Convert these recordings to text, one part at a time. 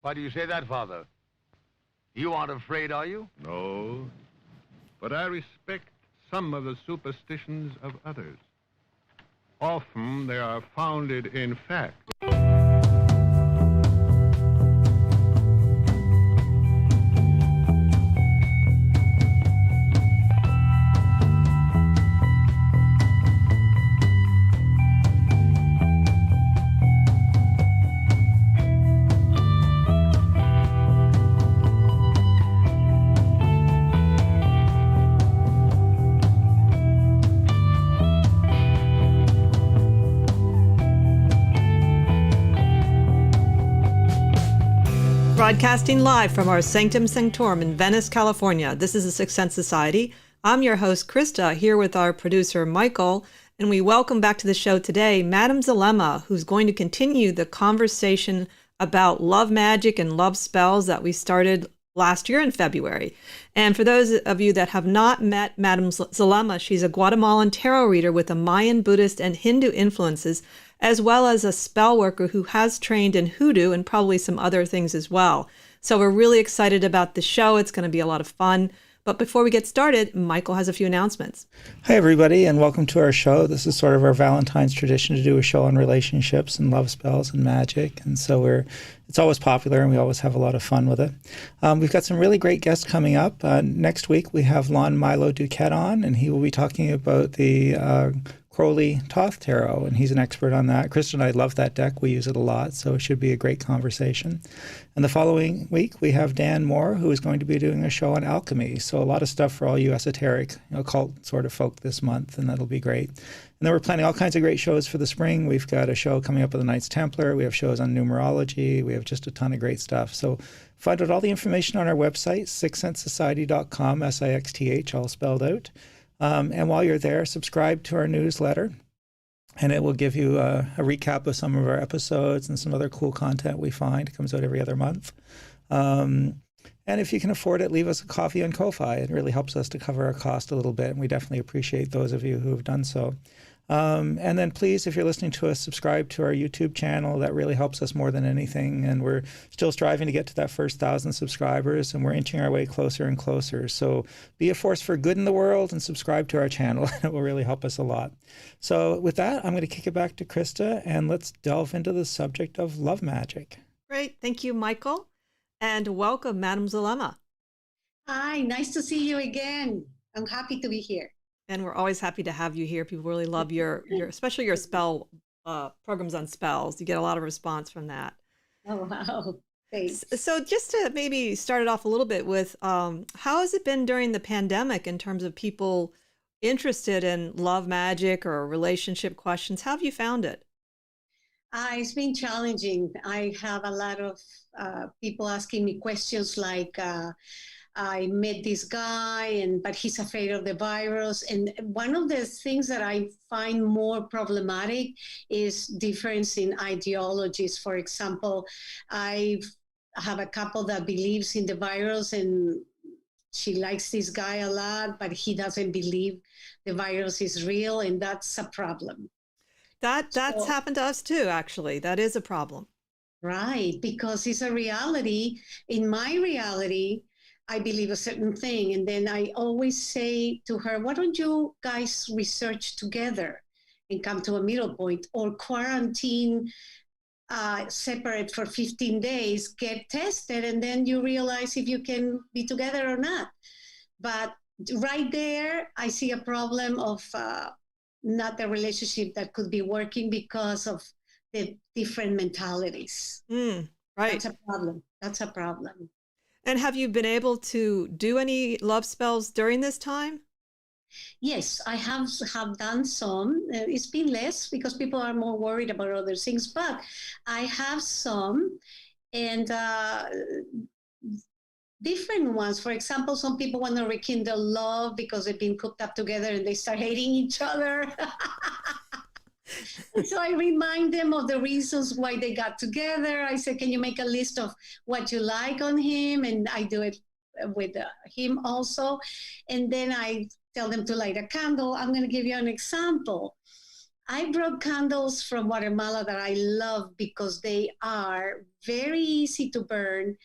Why do you say that, Father? You aren't afraid, are you? No, but I respect some of the superstitions of others. Often they are founded in fact. Broadcasting live from our Sanctum Sanctorum in Venice, California. This is the Sixth Sense Society. I'm your host, Krista, here with our producer, Michael, and we welcome back to the show today Madame Zulema, who's going to continue the conversation about love magic and love spells that we started last year in February. And for those of you that have not met Madame Zulema, she's a Guatemalan tarot reader with a Mayan, Buddhist, and Hindu influences, as well as a spell worker who has trained in hoodoo and probably some other things as well. So we're really excited about the show. It's going to be a lot of fun. But before we get started, Michael has a few announcements. Hi, everybody, and welcome to our show. This is sort of our Valentine's tradition to do a show on relationships and love spells and magic. And so it's always popular, and we always have a lot of fun with it. We've got some really great guests coming up. Next week, we have Lon Milo Duquette on, and he will be talking about the Crowley Thoth Tarot, and he's an expert on that. Krista and I love that deck. We use it a lot, so it should be a great conversation. And the following week, we have Dan Moore, who is going to be doing a show on alchemy. So a lot of stuff for all you esoteric, occult sort of folk this month, and that'll be great. And then we're planning all kinds of great shows for the spring. We've got a show coming up with the Knights Templar. We have shows on numerology. We have just a ton of great stuff. So find out all the information on our website, sixthsensesociety.com, SIXTH, all spelled out. And while you're there, subscribe to our newsletter, and it will give you a recap of some of our episodes and some other cool content we find. It comes out every other month. And if you can afford it, leave us a coffee on Ko-Fi. It really helps us to cover our cost a little bit, and we definitely appreciate those of you who have done so. And then please, if you're listening to us, subscribe to our YouTube channel. That really helps us more than anything. And we're still striving to get to that first 1,000 subscribers, and we're inching our way closer and closer. So be a force for good in the world and subscribe to our channel. It will really help us a lot. So with that, I'm going to kick it back to Krista, and let's delve into the subject of love magic. Great. Thank you, Michael. And welcome, Madame Zulema. Hi, nice to see you again. I'm happy to be here. And we're always happy to have you here. People really love your especially your spell programs on spells. You get a lot of response from that. Oh, wow. Thanks. So just to maybe start it off a little bit with, how has it been during the pandemic in terms of people interested in love magic or relationship questions? How have you found it? It's been challenging. I have a lot of people asking me questions like, I met this guy, but he's afraid of the virus. And one of the things that I find more problematic is difference in ideologies. For example, I have a couple that believes in the virus, and she likes this guy a lot, but he doesn't believe the virus is real, and that's a problem. That's happened to us too, actually. That is a problem. Right, because it's a reality. In my reality, I believe a certain thing. And then I always say to her, why don't you guys research together and come to a middle point, or quarantine separate for 15 days, get tested, and then you realize if you can be together or not. But right there, I see a problem of not a relationship that could be working because of the different mentalities. Right. That's a problem. That's a problem. And have you been able to do any love spells during this time? Yes, I have done some. It's been less because people are more worried about other things, but I have some, and different ones. For example, some people want to rekindle love because they've been cooped up together and they start hating each other. So I remind them of the reasons why they got together. I say, can you make a list of what you like on him? And I do it with him also. And then I tell them to light a candle. I'm going to give you an example. I brought candles from Guatemala that I love because they are very easy to burn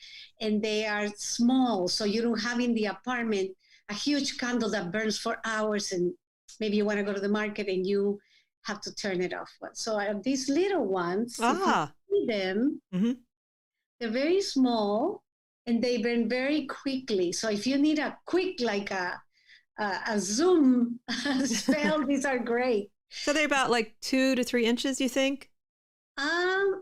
and they are small. So you don't have in the apartment a huge candle that burns for hours and maybe you want to go to the market and you have to turn it off. So I have these little ones. If you see them, they're very small and they burn very quickly. So if you need a quick, like a Zoom spell, these are great. So they're about like 2 to 3 inches, you think? Yes,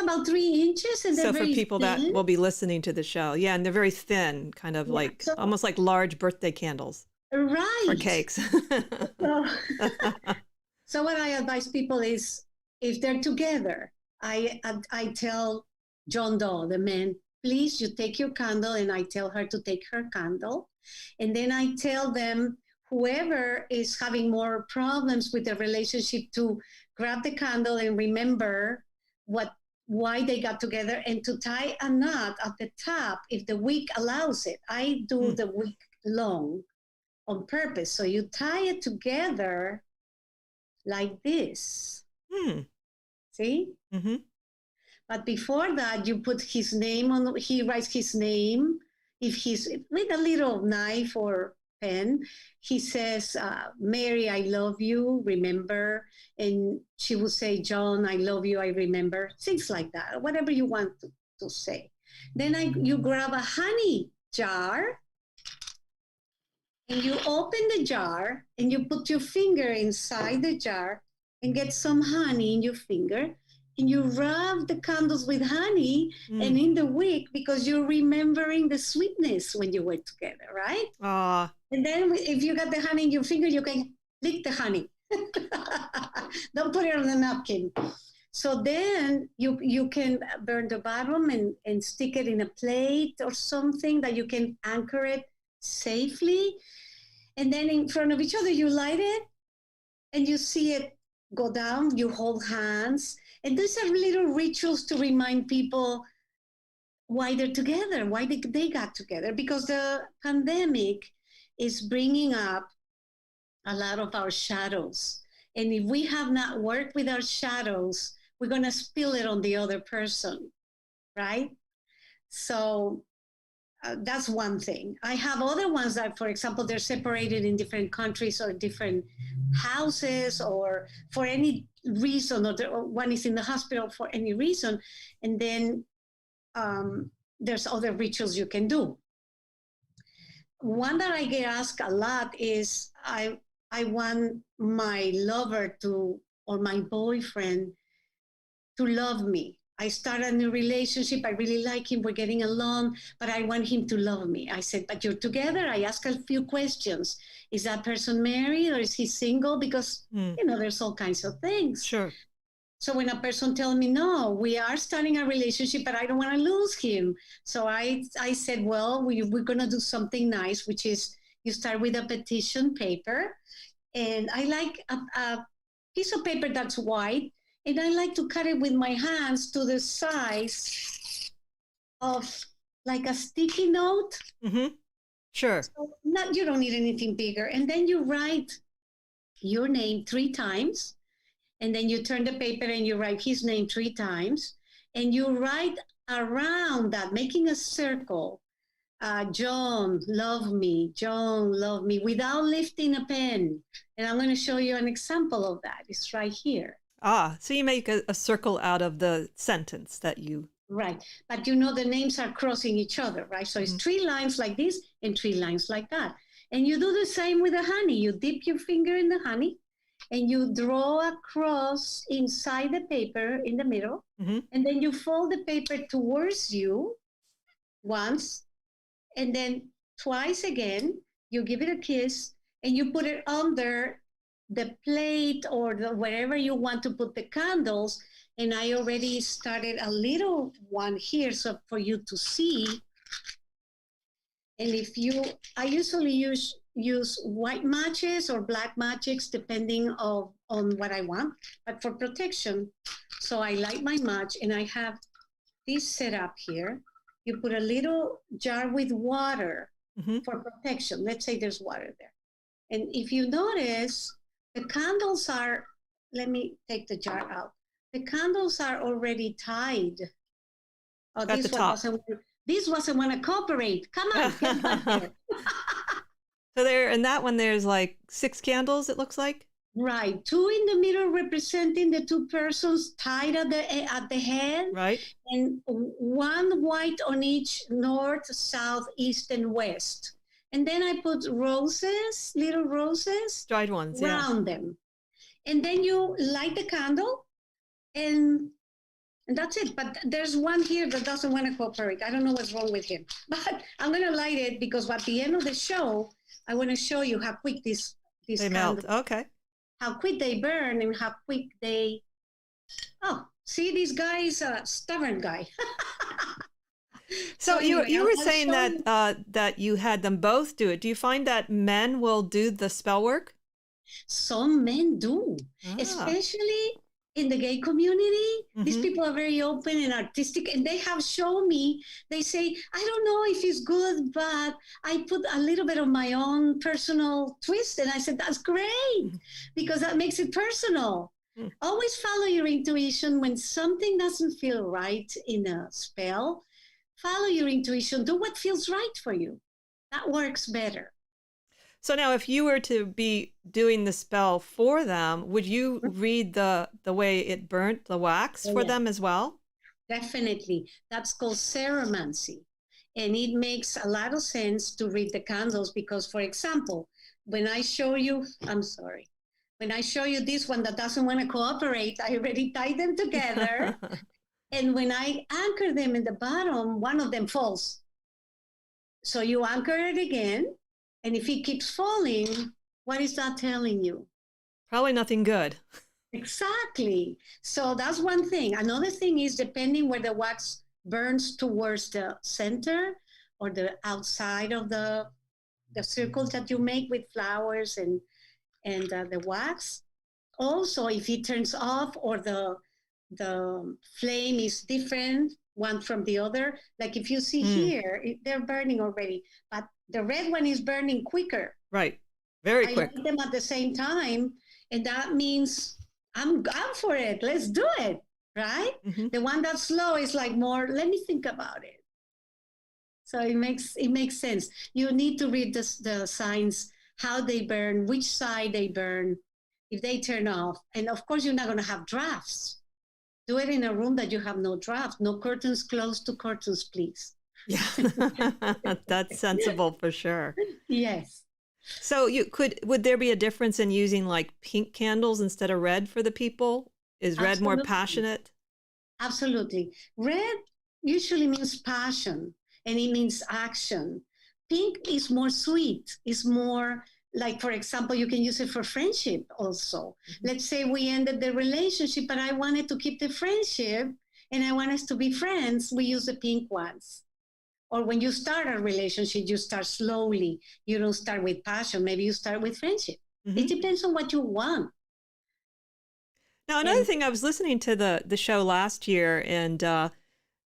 about 3 inches. And so they're for people thin. that will be listening to the show, yeah, and they're very thin, kind of like almost like large birthday candles. Right. Or cakes. So what I advise people is if they're together, I tell John Doe, the man, please, you take your candle, and I tell her to take her candle. And then I tell them, whoever is having more problems with the relationship, to grab the candle and remember why they got together, and to tie a knot at the top if the wick allows it. I do the wick long on purpose. So you tie it together like this. See? Mm-hmm. But before that, you put his name on, he writes his name. If he's with a little knife or pen, he says, Mary, I love you, remember. And she will say, John, I love you, I remember. Things like that, whatever you want to say. Then you grab a honey jar and you open the jar and you put your finger inside the jar and get some honey in your finger. And you rub the candles with honey and in the wick, because you're remembering the sweetness when you were together, right? And then if you got the honey in your finger, you can lick the honey. Don't put it on the napkin. So then you can burn the bottom and stick it in a plate or something that you can anchor it safely. And then in front of each other, you light it and you see it go down, you hold hands. And these are little rituals to remind people why they're together, why they got together, because the pandemic is bringing up a lot of our shadows. And if we have not worked with our shadows, we're going to spill it on the other person, right? So that's one thing. I have other ones that, for example, they're separated in different countries or different houses, or for any reason, or one is in the hospital for any reason. And then there's other rituals you can do. One that I get asked a lot is I want my lover or my boyfriend to love me. I start a new relationship. I really like him. We're getting along, but I want him to love me. I said, but you're together. I ask a few questions. Is that person married or is he single? Because, there's all kinds of things. Sure. So when a person tells me, no, we are starting a relationship, but I don't want to lose him. So I said, well, we're going to do something nice, which is you start with a petition paper. And I like a piece of paper that's white. And I like to cut it with my hands to the size of like a sticky note. Mm-hmm. Sure. So you don't need anything bigger. And then you write your name 3 times. And then you turn the paper and you write his name 3 times. And you write around that, making a circle. John, love me. John, love me, without lifting a pen. And I'm going to show you an example of that. It's right here. So you make a circle out of the sentence that you... Right. But the names are crossing each other, right? So it's 3 lines like this and 3 lines like that. And you do the same with the honey. You dip your finger in the honey and you draw a cross inside the paper in the middle. Mm-hmm. And then you fold the paper towards you once, and then twice again. You give it a kiss and you put it under the plate or wherever you want to put the candles. And I already started a little one here, so for you to see. And I usually use white matches or black matches, depending on what I want, but for protection. So I light my match and I have this set up here. You put a little jar with water for protection. Let's say there's water there. And if you notice, The candles are, let me take the jar out. The candles are already tied. Oh, At the top. This wasn't want to cooperate. Come on, get back there. So in that one, there's like 6 candles, it looks like. Right, 2 in the middle representing the 2 persons tied at the head, right, and 1 white on each north, south, east, and west. And then I put roses, little roses, dried ones, around them. And then you light the candle, and that's it. But there's one here that doesn't want to cooperate. I don't know what's wrong with him, but I'm going to light it because at the end of the show, I want to show you how quick these they melt. Okay. How quick they burn and how quick they. Oh, see, this guy is a stubborn guy. So anyway, you were saying that you had them both do it. Do you find that men will do the spell work? Some men do, especially in the gay community. These people are very open and artistic, and they have shown me, they say, I don't know if it's good, but I put a little bit of my own personal twist. And I said, that's great, because that makes it personal. Always follow your intuition. When something doesn't feel right in a spell, follow your intuition. Do what feels right for you. That works better. So now if you were to be doing the spell for them, would you read the way it burnt the wax for them as well? Definitely. That's called ceromancy. And it makes a lot of sense to read the candles because, for example, when I show you, when I show you this one that doesn't want to cooperate, I already tied them together. And when I anchor them in the bottom, one of them falls. So you anchor it again. And if it keeps falling, what is that telling you? Probably nothing good. Exactly. So that's one thing. Another thing is depending where the wax burns towards the center or the outside of the circles that you make with flowers and the wax. Also, if it turns off or the flame is different one from the other, like if you see here, they're burning already, but the red one is burning quicker. Right. Very quick. I light them at the same time, and that means I'm for it. Let's do it, right? The one that's slow is like more, let me think about it. So it makes sense. You need to read the signs, how they burn, which side they burn, if they turn off. And of course, you're not going to have drafts. Do it in a room that you have no draft, no curtains, close to curtains, please. Yeah, that's sensible for sure. Yes. So would there be a difference in using like pink candles instead of red for the people? Is red more passionate? Absolutely. Red usually means passion and it means action. Pink is more sweet. It's more like, for example, you can use it for friendship also. Let's say we ended the relationship, but I wanted to keep the friendship and I want us to be friends. We use the pink ones. Or when you start a relationship, you start slowly. You don't start with passion. Maybe you start with friendship. It depends on what you want. Now, another thing, I was listening to the show last year, and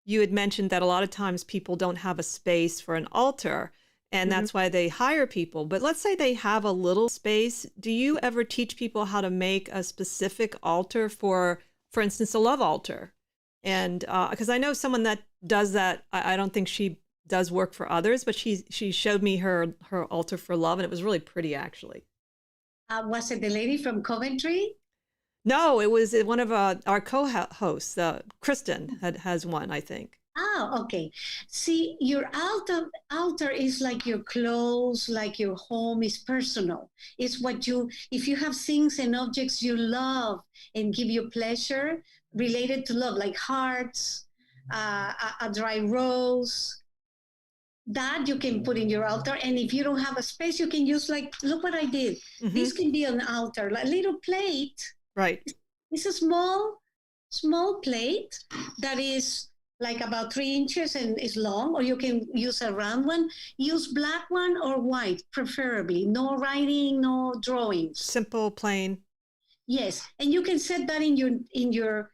you had mentioned that a lot of times people don't have a space for an altar, and that's why they hire people. But let's say they have a little space. Do you ever teach people how to make a specific altar for instance, a love altar? And because I know someone that does that. I don't think she does work for others, but she showed me her altar for love, and it was really pretty, actually. Was it the lady from Coventry? No, it was one of our co-hosts. Kristen has one, I think. Oh, okay. See, your altar is like your clothes, like your home is personal. It's what if you have things and objects you love and give you pleasure related to love, like hearts, a dry rose, that you can put in your altar. And if you don't have a space, you can use look what I did. This can be an altar, a little plate. Right. It's a small plate that is like about 3 inches and is long, or you can use a round one. Use black one or white, preferably. No writing, no drawings. Simple, plain. Yes, and you can set that in your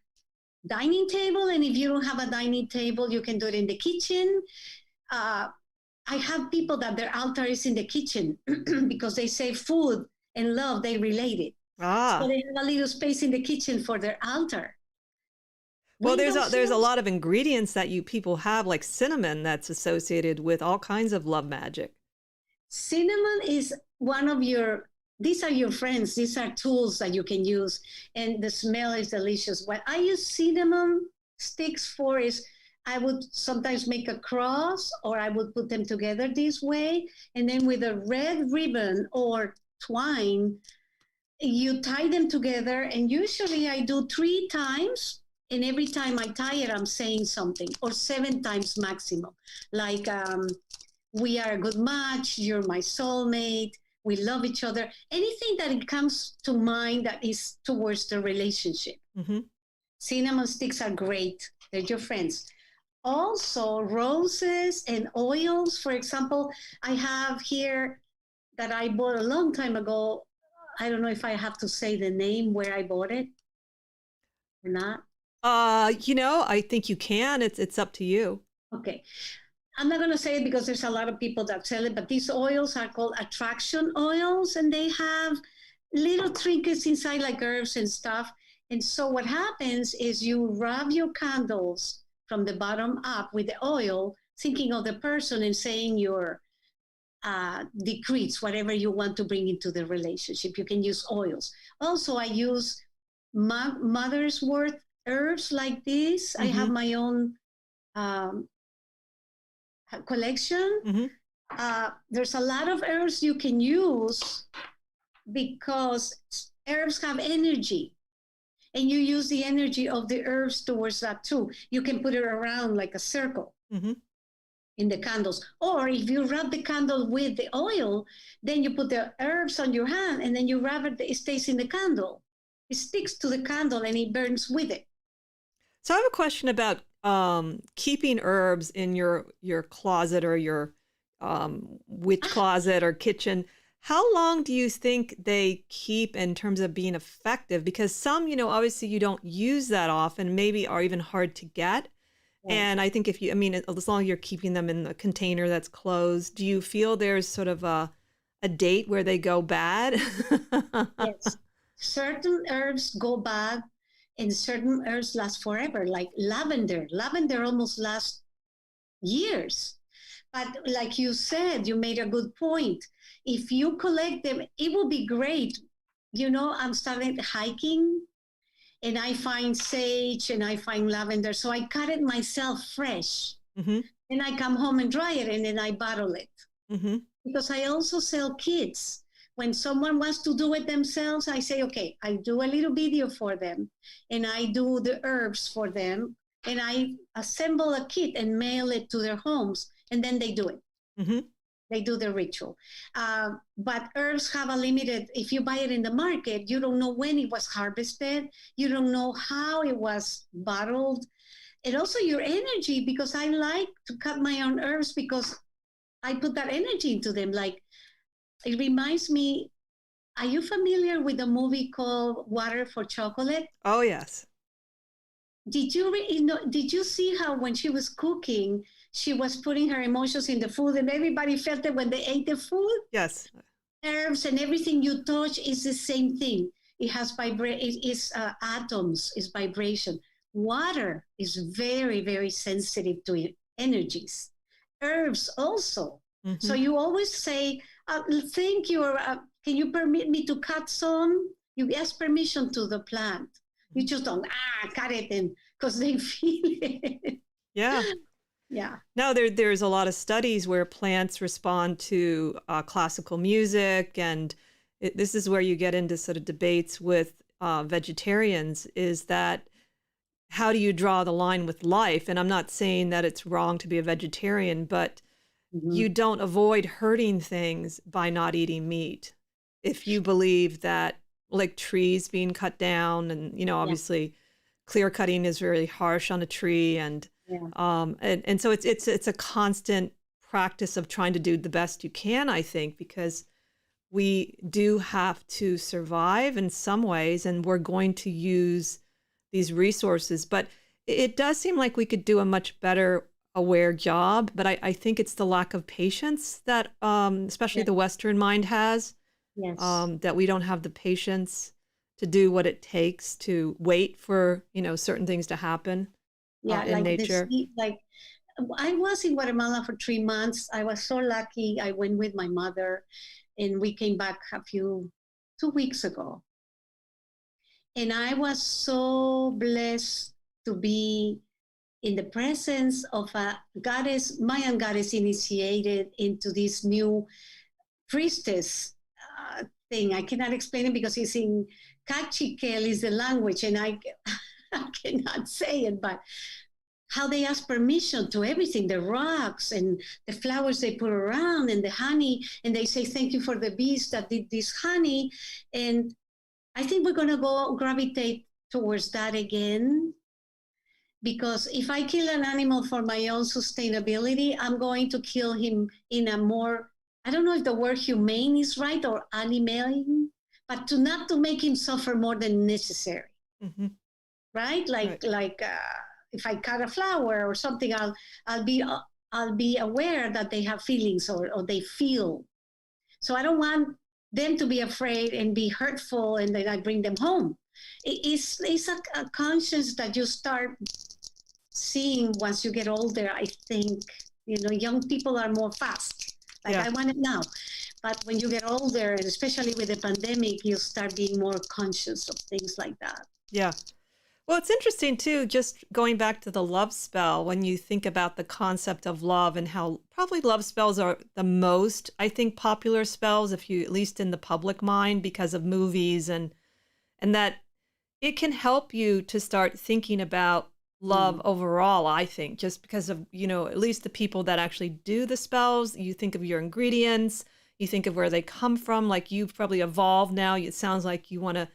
dining table. And if you don't have a dining table, you can do it in the kitchen. I have people that their altar is in the kitchen because they say food and love, they relate it. So Ah. they have a little space in the kitchen for their altar. Well, We don't there's a feel lot of ingredients that you people have, like cinnamon, that's associated with all kinds of love magic. cinnamon is one of your, these are your friends, these are tools that you can use, and the smell is delicious. What I use cinnamon sticks for is I would sometimes make a cross, or I would put them together this way, and then with a red ribbon or twine you tie them together, and usually I do 3 times, and every time I tie it I'm saying something, or 7 times maximum, like we are a good match, you're my soulmate, we love each other, anything that it comes to mind that is towards the relationship. Hmm. Cinnamon sticks are great, they're your friends. Also roses and oils, for example, I have here that I bought a long time ago. I don't know if I have to say the name where I bought it or not. I think you can. It's up to you. Okay. I'm not going to say it because there's a lot of people that sell it, but these oils are called attraction oils, and they have little trinkets inside like herbs and stuff. And so what happens is you rub your candles from the bottom up with the oil, thinking of the person and saying your decrees, whatever you want to bring into the relationship. You can use oils. Also, I use mother's worth herbs like this. I have my own collection. There's a lot of herbs you can use because herbs have energy, and you use the energy of the herbs towards that too. You can put it around like a circle in the candles, or if you rub the candle with the oil, then you put the herbs on your hand and then you rub it, it stays in the candle, it sticks to the candle and it burns with it. So I have a question about keeping herbs in your closet, or your witch closet or kitchen. How long do you think they keep in terms of being effective? Because some, obviously you don't use that often, maybe are even hard to get. Right. And I think if you, as long as you're keeping them in the container that's closed, do you feel there's sort of a date where they go bad? Yes. Certain herbs go bad and certain herbs last forever, like lavender. Lavender almost lasts years. But like you said, you made a good point. If you collect them, it will be great. I'm starting hiking and I find sage and I find lavender. So I cut it myself fresh. Then I come home and dry it, and then I bottle it. Because I also sell kits. When someone wants to do it themselves, I say, okay, I do a little video for them and I do the herbs for them, and I assemble a kit and mail it to their homes, and then they do it. They do the ritual. But herbs have a limited, if you buy it in the market, you don't know when it was harvested. You don't know how it was bottled. And also your energy, because I like to cut my own herbs because I put that energy into them. Like, it reminds me, are you familiar with a movie called Water for Chocolate? Oh, yes. Did you see how when she was cooking, she was putting her emotions in the food, and everybody felt it when they ate the food? Yes. Herbs and everything you touch is the same thing. It has atoms, is vibration. Water is very, very sensitive to energies. Herbs also. So you always say, thank you, or can you permit me to cut some? You ask permission to the plant. You just don't cut it in because they feel it. Yeah. Yeah. No, there's a lot of studies where plants respond to classical music, and this is where you get into sort of debates with vegetarians, is that how do you draw the line with life? And I'm not saying that it's wrong to be a vegetarian, but you don't avoid hurting things by not eating meat. If you believe that, like trees being cut down, and obviously clear cutting is very harsh on a tree, and so it's a constant practice of trying to do the best you can, I think, because we do have to survive in some ways, and we're going to use these resources. But it does seem like we could do a much better aware job, but I think it's the lack of patience that especially the Western mind has. Yes. That we don't have the patience to do what it takes to wait for, certain things to happen Yeah, in nature. I was in Guatemala for 3 months. I was so lucky. I went with my mother, and we came back 2 weeks ago. And I was so blessed to be in the presence of a goddess, Mayan goddess, initiated into this new priestess thing. I cannot explain it because it's in Cachiquel is the language, and I cannot say it, but how they ask permission to everything, the rocks and the flowers they put around and the honey, and they say, thank you for the bees that did this honey. And I think we're going to go gravitate towards that again, because if I kill an animal for my own sustainability, I'm going to kill him in a more, I don't know if the word humane is right, or animaling, but not to make him suffer more than necessary. Mm-hmm. Right? If I cut a flower or something, I'll be aware that they have feelings or they feel. So I don't want them to be afraid and be hurtful, and then I bring them home. It's a conscience that you start seeing once you get older. I think, young people are more fast. I want it now. But when you get older, and especially with the pandemic, you start being more conscious of things like that. Yeah. Well, it's interesting too, just going back to the love spell, when you think about the concept of love and how probably love spells are the most, I think, popular spells, at least in the public mind, because of movies, and that it can help you to start thinking about love overall, I think, just because of, at least the people that actually do the spells. You think of your ingredients, you think of where they come from, like you've probably evolved now. It sounds like you want to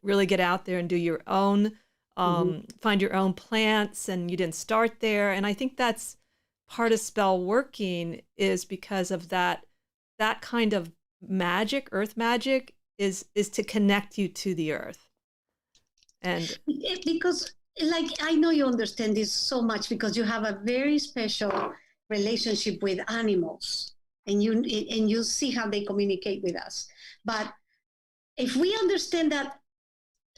really get out there and do your own, find your own plants, and you didn't start there. And I think that's part of spell working, is because of that kind of magic, earth magic, is to connect you to the earth. And because I know you understand this so much, because you have a very special relationship with animals, and you see how they communicate with us. But if we understand that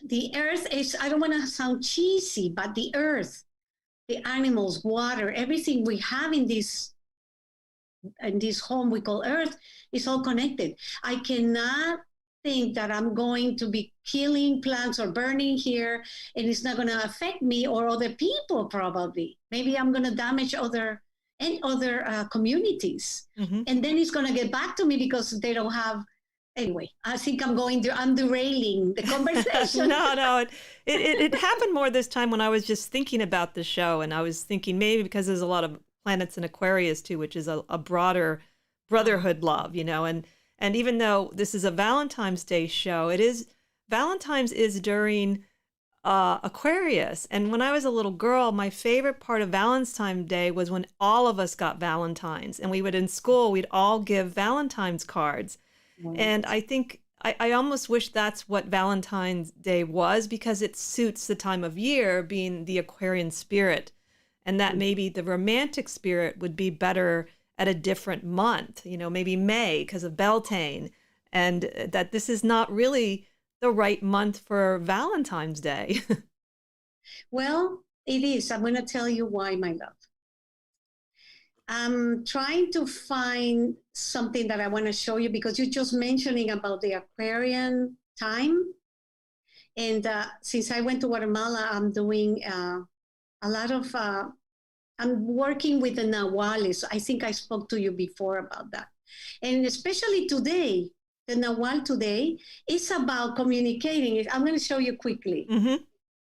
the earth is, I don't want to sound cheesy, but the earth, the animals, water, everything we have in this home we call earth is all connected. I cannot think that I'm going to be killing plants or burning here, and it's not going to affect me or other people. Probably, maybe I'm going to damage other communities, and then it's going to get back to me because they don't have. Anyway, I think I'm derailing the conversation. No, it happened more this time when I was just thinking about the show, and I was thinking maybe because there's a lot of planets in Aquarius too, which is a broader brotherhood love, and even though this is a Valentine's Day show, Valentine's is during Aquarius. And when I was a little girl, my favorite part of Valentine's Day was when all of us got Valentines, and in school, we'd all give Valentine's cards. And I think I almost wish that's what Valentine's Day was, because it suits the time of year, being the Aquarian spirit, and that maybe the romantic spirit would be better at a different month, maybe May because of Beltane, and that this is not really the right month for Valentine's Day. Well, it is. I'm going to tell you why, my love. I'm trying to find something that I want to show you, because you're just mentioning about the Aquarian time. And since I went to Guatemala, I'm doing a lot of, I'm working with the Nahuales. I think I spoke to you before about that. And especially today, the Nahual today is about communicating. I'm going to show you quickly.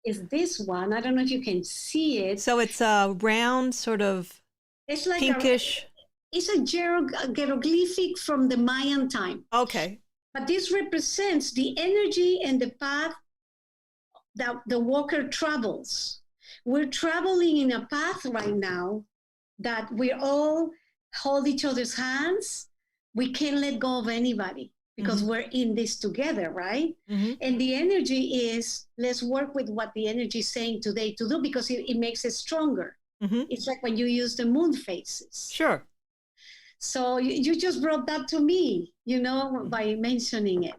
Is this one. I don't know if you can see it. So it's a round sort of, it's like pinkish. It's a hieroglyphic from the Mayan time. Okay. But this represents the energy and the path that the walker travels. We're traveling in a path right now that we all hold each other's hands. We can't let go of anybody because we're in this together, right? And the energy is, let's work with what the energy is saying today to do, because it makes it stronger. It's like when you use the moon phases. Sure. So you just brought that to me, by mentioning it.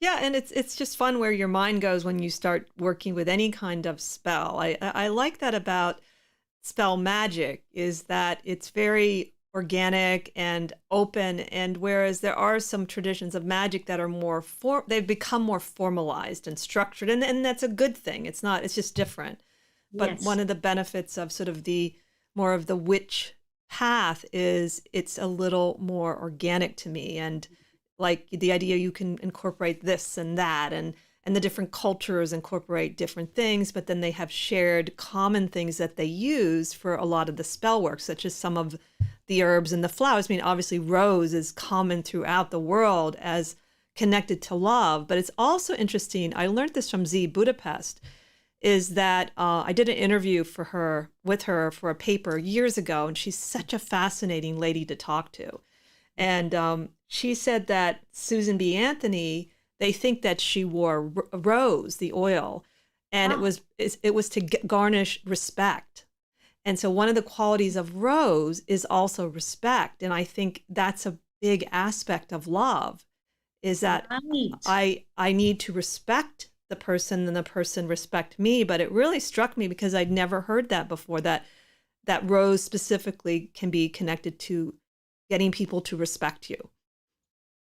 Yeah, and it's just fun where your mind goes when you start working with any kind of spell. I like that about spell magic, is that it's very organic and open, and whereas there are some traditions of magic that are they've become more formalized and structured, and that's a good thing. It's just different. But Yes. one of the benefits of sort of the more of the witch path is it's a little more organic to me, and like the idea you can incorporate this and that, and the different cultures incorporate different things, but then they have shared common things that they use for a lot of the spell work, such as some of the herbs and the flowers. I mean, obviously rose is common throughout the world as connected to love, but it's also interesting. I learned this from Z Budapest, is that I did an interview with her for a paper years ago, and she's such a fascinating lady to talk to. And she said that Susan B. Anthony, they think that she wore rose, the oil, and it was to garnish respect. And so one of the qualities of rose is also respect, and I think that's a big aspect of love, is that Right. I need to respect the person and the person respect me. But it really struck me because I'd never heard that before, that rose specifically can be connected to getting people to respect you.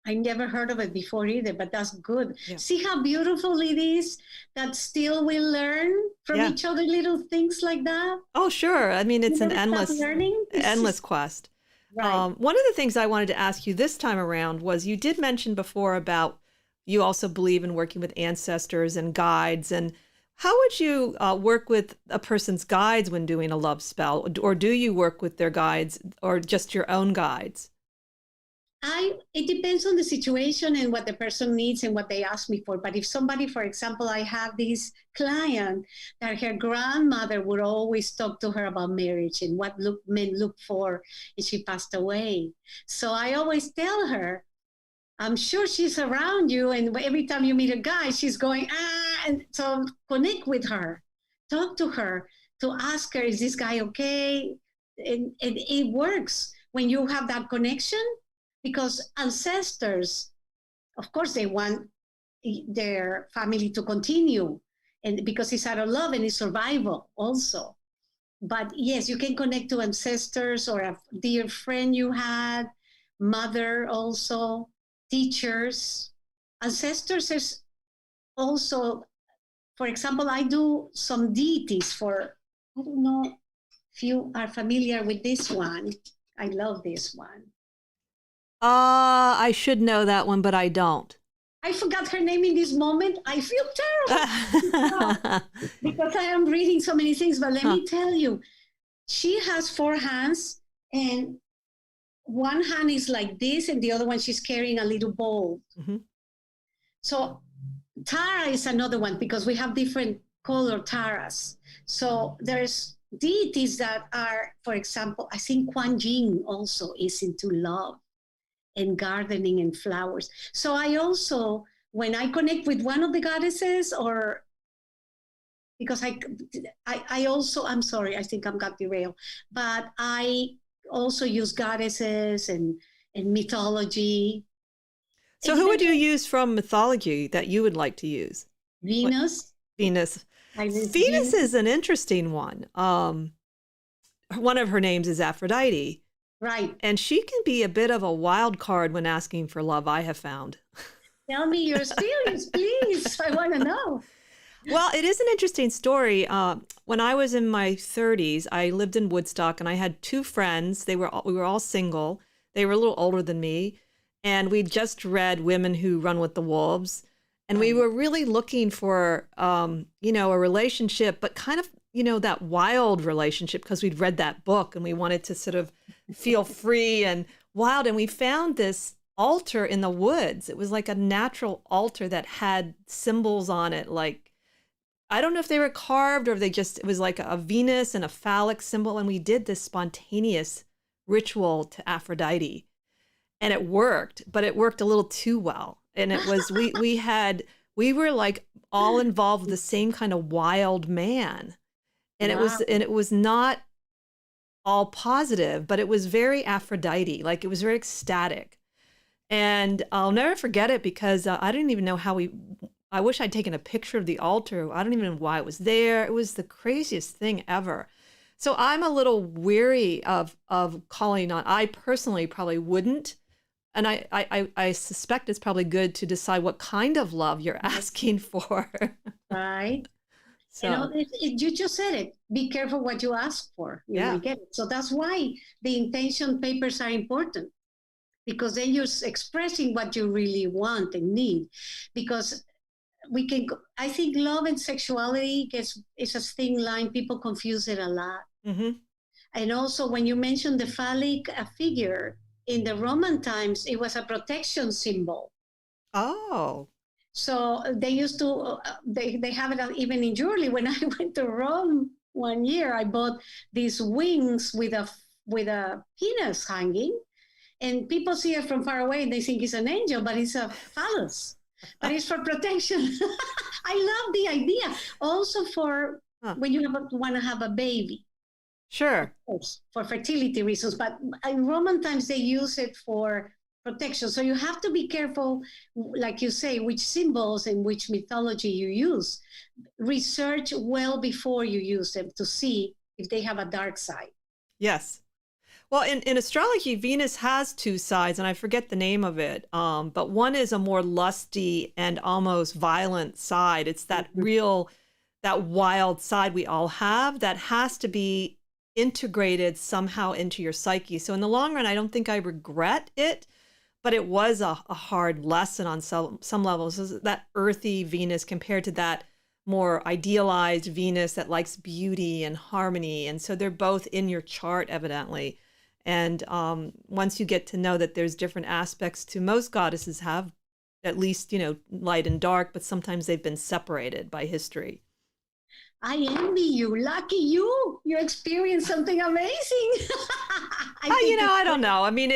I never heard of it before either, but that's good. Yeah. See how beautiful it is that still we learn from Yeah. each other, little things like that. Oh, sure. I mean, it's You an never stop endless learning. It's endless just- quest. right. One of the things I wanted to ask you this time around was, you did mention before about you also believe in working with ancestors and guides. And how would you work with a person's guides when doing a love spell? Or do you work with their guides or just your own guides? It depends on the situation and what the person needs and what they ask me for. But if somebody, for example, I have this client that her grandmother would always talk to her about marriage and what men look for, and she passed away. So I always tell her, I'm sure she's around you, and every time you meet a guy, she's going, and so connect with her, talk to her, to ask her, is this guy okay? And it works when you have that connection, because ancestors, of course, they want their family to continue, and because it's out of love and it's survival also. But yes, you can connect to ancestors or a dear friend you had, mother also, teachers. Ancestors is also, for example, I do some deities for, I don't know if you are familiar with this one. I love this one. I should know that one, but I don't. I forgot her name in this moment. I feel terrible because I am reading so many things. But let me tell you, she has 4 hands, and one hand is like this, and the other one she's carrying a little bowl. Mm-hmm. So Tara is another one, because we have different color Taras. So there's deities that are, for example, I think Kuan Yin also is into love and gardening and flowers. So I also, when I connect with one of the goddesses, or because I also, I'm sorry, I think I got derailed, but I also use goddesses and mythology. So who would you use from mythology that you would like to use? Venus. Venus. Venus is an interesting one. One of her names is Aphrodite. Right. And she can be a bit of a wild card when asking for love, I have found. Tell me your experience, please. I want to know. Well, it is an interesting story. When I was in my 30s, I lived in Woodstock, and I had 2 friends. We were all single. They were a little older than me. And we just read Women Who Run with the Wolves. And we were really looking for, a relationship, but kind of, that wild relationship, because we'd read that book and we wanted to sort of feel free and wild. And we found this altar in the woods. It was like a natural altar that had symbols on it. Like, I don't know if they were carved or it was like a Venus and a phallic symbol. And we did this spontaneous ritual to Aphrodite, and it worked, but it worked a little too well. And it was, we were like all involved with the same kind of wild man. And Wow. it was not all positive, but it was very Aphrodite, like it was very ecstatic. And I'll never forget it because I didn't even know I wish I'd taken a picture of the altar. I don't even know why it was there. It was the craziest thing ever. So I'm a little weary of calling on. I personally probably wouldn't. And I suspect it's probably good to decide what kind of love you're asking for. Right. So, You know, you just said it. Be careful what you ask for. You will get it. So that's why the intention papers are important, because then you're expressing what you really want and need. Because I think love and sexuality is a thin line. People confuse it a lot. mm-hmm. And also, when you mentioned the phallic figure, in the Roman times, it was a protection symbol. Oh. So they used to, they have it even in jewelry. When I went to Rome one year, I bought these wings with a penis hanging, and people see it from far away and they think it's an angel, but it's a phallus. But it's for protection. I love the idea. Also for when you want to have a baby. Sure. Of course, for fertility reasons. But in Roman times, they use it for protection. So you have to be careful, like you say, which symbols and which mythology you use. Research well before you use them to see if they have a dark side. Yes. Well, in astrology, Venus has two sides, and I forget the name of it. But one is a more lusty and almost violent side. It's that that wild side we all have that has to be integrated somehow into your psyche. So in the long run, I don't think I regret it, but it was a hard lesson on some levels. That earthy Venus compared to that more idealized Venus that likes beauty and harmony. And so they're both in your chart, evidently. And once you get to know that there's different aspects to most goddesses have, at least, light and dark, but sometimes they've been separated by history. I envy you. Lucky you. You experienced something amazing. I don't know. I mean,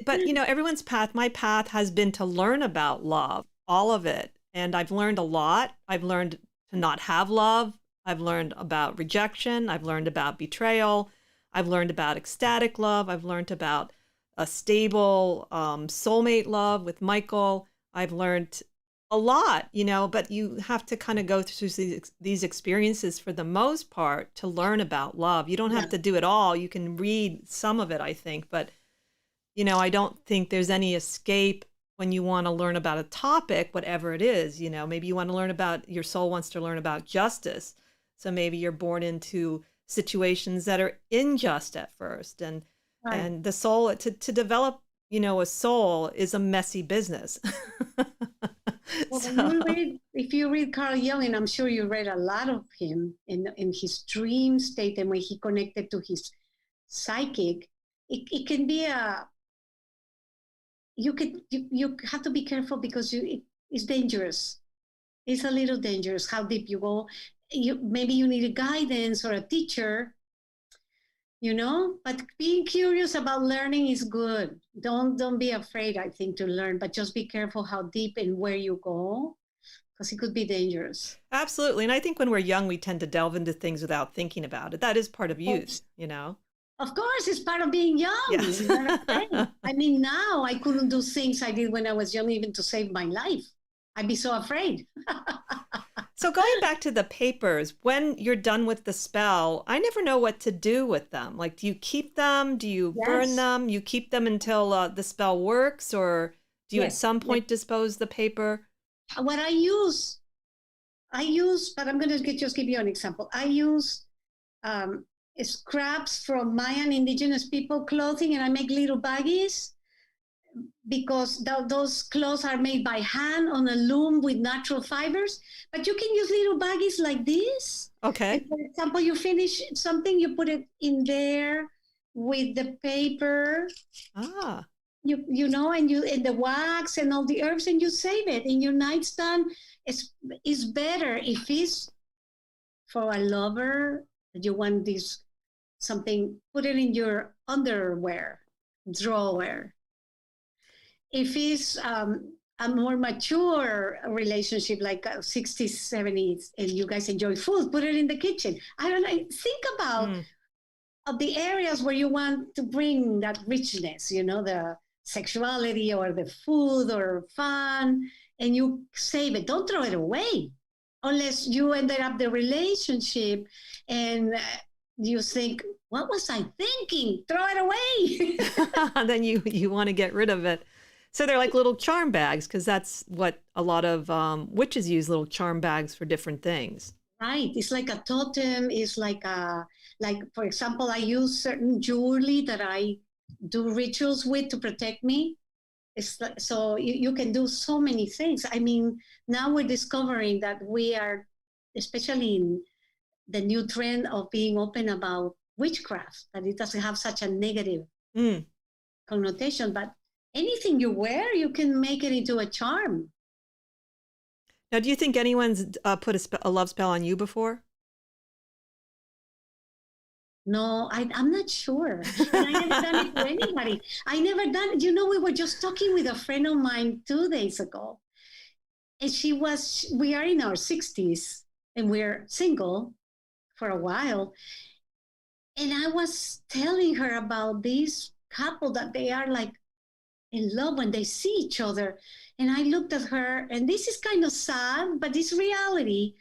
but everyone's path, my path has been to learn about love, all of it. And I've learned a lot. I've learned to not have love. I've learned about rejection. I've learned about betrayal. I've learned about ecstatic love. I've learned about a stable soulmate love with Michael. I've learned a lot, but you have to kind of go through these experiences for the most part to learn about love. You don't have to do it all. You can read some of it, I think, but, I don't think there's any escape when you want to learn about a topic, whatever it is. Maybe you want to learn about, your soul wants to learn about justice. So maybe you're born into situations that are unjust at first, and the soul to develop a soul is a messy business. Well, if you read Carl Jung, and I'm sure you read a lot of him in his dream state and when he connected to his psychic, it can be you have to be careful because it's dangerous. It's a little dangerous how deep you go. Maybe you need a guidance or a teacher, but being curious about learning is good. Don't be afraid, I think, to learn, but just be careful how deep and where you go, because it could be dangerous. Absolutely. And I think when we're young, we tend to delve into things without thinking about it. That is part of youth, Of course, it's part of being young. Yes. I mean, now I couldn't do things I did when I was young, even to save my life. I'd be so afraid. So going back to the papers, when you're done with the spell, I never know what to do with them. Like, do you keep them? Do you burn them? You keep them until the spell works? Or do you at some point dispose the paper? What I use, but I'm going to just give you an example. I use scraps from Mayan indigenous people clothing, and I make little baggies, because those clothes are made by hand on a loom with natural fibers. But you can use little baggies like this. Okay. And for example, you finish something, you put it in there with the paper. Ah. And the wax and all the herbs, and you save it in your nightstand. It's better if it's for a lover that you want something, put it in your underwear drawer. If it's a more mature relationship, like 60s, 70s, and you guys enjoy food, put it in the kitchen. I don't know. Think about of the areas where you want to bring that richness, the sexuality or the food or fun, and you save it. Don't throw it away unless you ended up the relationship and you think, what was I thinking? Throw it away. Then you want to get rid of it. So they're like little charm bags, because that's what a lot of witches use, little charm bags for different things. Right. It's like a totem. It's like for example, I use certain jewelry that I do rituals with to protect me. It's like, so you can do so many things. I mean, now we're discovering that we are, especially in the new trend of being open about witchcraft, that it doesn't have such a negative connotation, but anything you wear, you can make it into a charm. Now, do you think anyone's put a love spell on you before? No, I'm not sure. And I never done it to anybody. I never done it. You know, we were just talking with a friend of mine 2 days ago. And we are in our 60s and we're single for a while. And I was telling her about this couple that they are like in love when they see each other. And I looked at her, and this is kind of sad, but it's reality.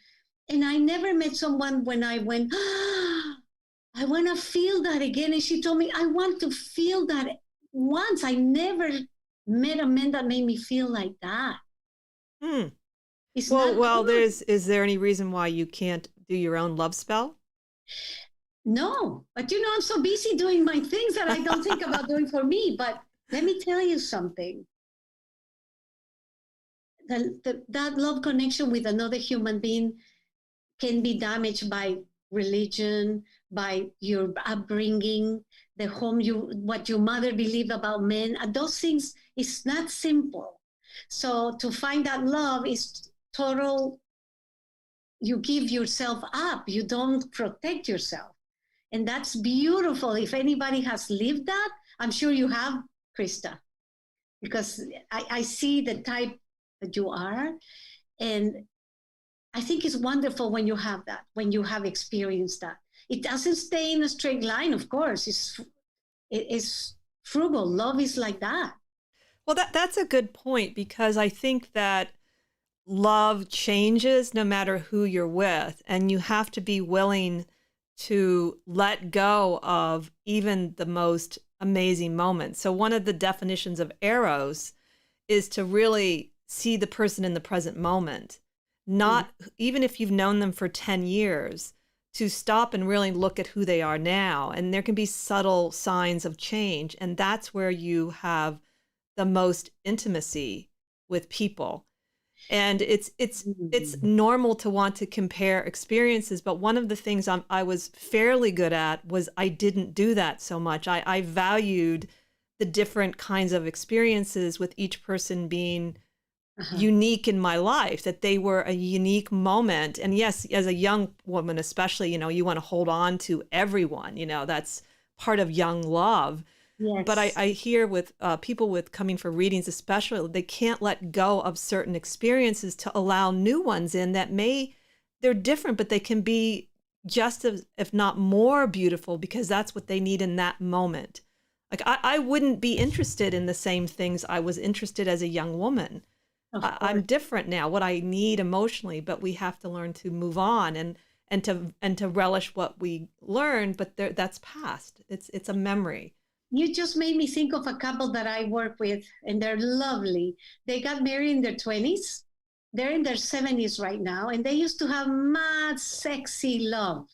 And I never met someone when I went, I want to feel that again. And she told me, I want to feel that once. I never met a man that made me feel like that. It's well, is there any reason why you can't do your own love spell? No, but you know, I'm so busy doing my things that I don't think about doing for me. But let me tell you something. That love connection with another human being can be damaged by religion, by your upbringing, the home what your mother believed about men. And those things, it's not simple. So to find that love is total, you give yourself up, you don't protect yourself. And that's beautiful. If anybody has lived that, I'm sure you have, Krista, because I see the type that you are. And I think it's wonderful when you have that, when you have experienced that. It doesn't stay in a straight line, of course. It's frugal. Love is like that. Well, that's a good point, because I think that love changes no matter who you're with, and you have to be willing to let go of even the most amazing moments. So one of the definitions of eros is to really see the person in the present moment, not even if you've known them for 10 years, to stop and really look at who they are now. And there can be subtle signs of change. And that's where you have the most intimacy with people. And it's normal to want to compare experiences. But one of the things I was fairly good at was I didn't do that so much. I valued the different kinds of experiences, with each person being unique in my life, that they were a unique moment. And yes, as a young woman, especially, you want to hold on to everyone, that's part of young love. Yes. But I hear with people with coming for readings, especially, they can't let go of certain experiences to allow new ones in that they're different, but they can be just as, if not more beautiful, because that's what they need in that moment. Like I wouldn't be interested in the same things I was interested as a young woman. I'm different now, what I need emotionally, but we have to learn to move on and to relish what we learned, but that's past. It's a memory. You just made me think of a couple that I work with, and they're lovely. They got married in their 20s. They're in their 70s right now, and they used to have mad, sexy love.